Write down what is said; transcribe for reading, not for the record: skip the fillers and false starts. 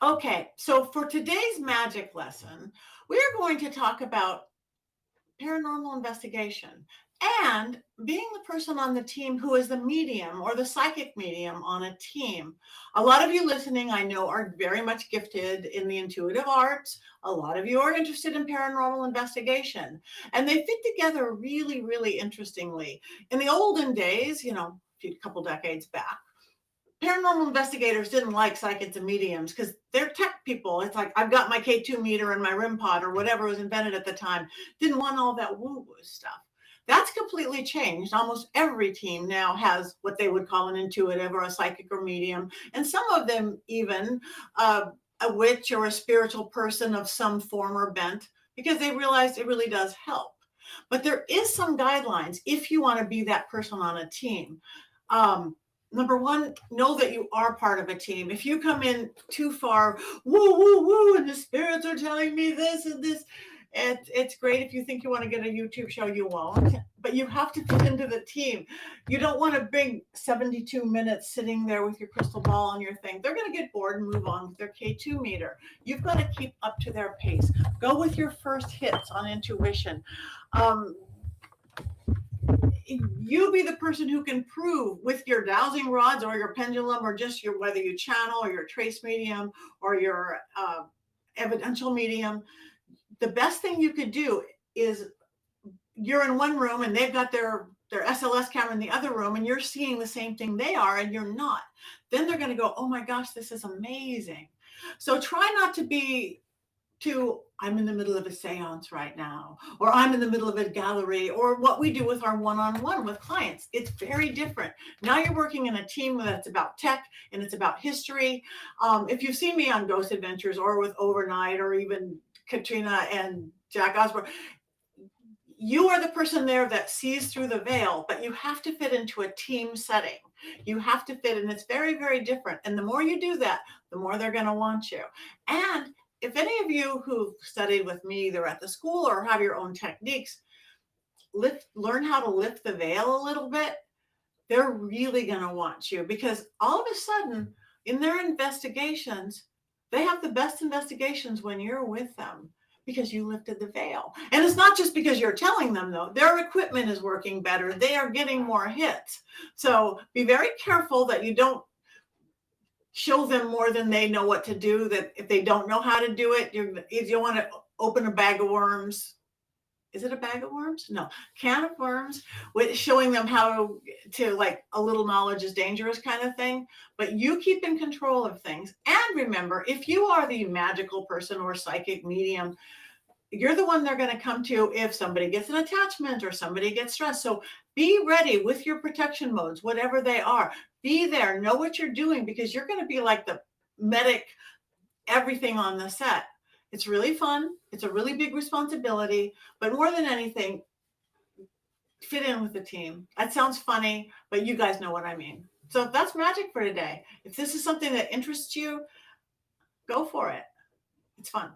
Okay, so for today's magic lesson, we are going to talk about paranormal investigation and being the person on the team who is the medium or the psychic medium on a team. A lot of you listening, I know, are very much gifted in the intuitive arts. A lot of you are interested in paranormal investigation, and they fit together really, really interestingly. In the olden days, a couple decades back, paranormal investigators didn't like psychics and mediums because they're tech people. It's like, I've got my K2 meter and my REM pod or whatever was invented at the time. Didn't want all that woo-woo stuff. That's completely changed. Almost every team now has what they would call an intuitive or a psychic or medium, and some of them even a witch or a spiritual person of some form or bent, because they realize it really does help. But there is some guidelines if you want to be that person on a team. Number one, know that you are part of a team. If you come in too far, woo, woo, woo, and the spirits are telling me this and this, it's great. If you think you want to get a YouTube show, you won't. But you have to fit into the team. You don't want to bring 72 minutes sitting there with your crystal ball on your thing. They're going to get bored and move on with their K2 meter. You've got to keep up to their pace. Go with your first hits on intuition. You be the person who can prove with your dowsing rods or your pendulum or just your, whether you channel or your trace medium or your evidential medium. The best thing you could do is you're in one room and they've got their SLS camera in the other room and you're seeing the same thing they are and you're not. Then they're going to go, oh my gosh, this is amazing. So try not to be I'm in the middle of a seance right now, or I'm in the middle of a gallery, or what we do with our one-on-one with clients. It's very different. Now you're working in a team that's about tech and it's about history. If you've seen me on Ghost Adventures or with Overnight or even Katrina and Jack Osborne, you are the person there that sees through the veil, but you have to fit into a team setting. You have to fit, and it's very, very different. And the more you do that, the more they're going to want you. And if any of you who've studied with me, either at the school or have your own techniques, learn how to lift the veil a little bit, they're really going to want you, because all of a sudden in their investigations, they have the best investigations when you're with them because you lifted the veil. And it's not just because you're telling them, though. Their equipment is working better. They are getting more hits. So be very careful that you don't show them more than they know what to do, that if they don't know how to do it, if you want to open a bag of worms. Is it a bag of worms? No, can of worms, with showing them how to, like, a little knowledge is dangerous kind of thing. But you keep in control of things. And remember, if you are the magical person or psychic medium, you're the one they're going to come to if somebody gets an attachment or somebody gets stressed. So be ready with your protection modes, whatever they are. Be there, know what you're doing, because you're going to be like the medic, everything on the set. It's really fun. It's a really big responsibility, but more than anything, fit in with the team. That sounds funny, but you guys know what I mean. So that's magic for today. If this is something that interests you, go for it. It's fun.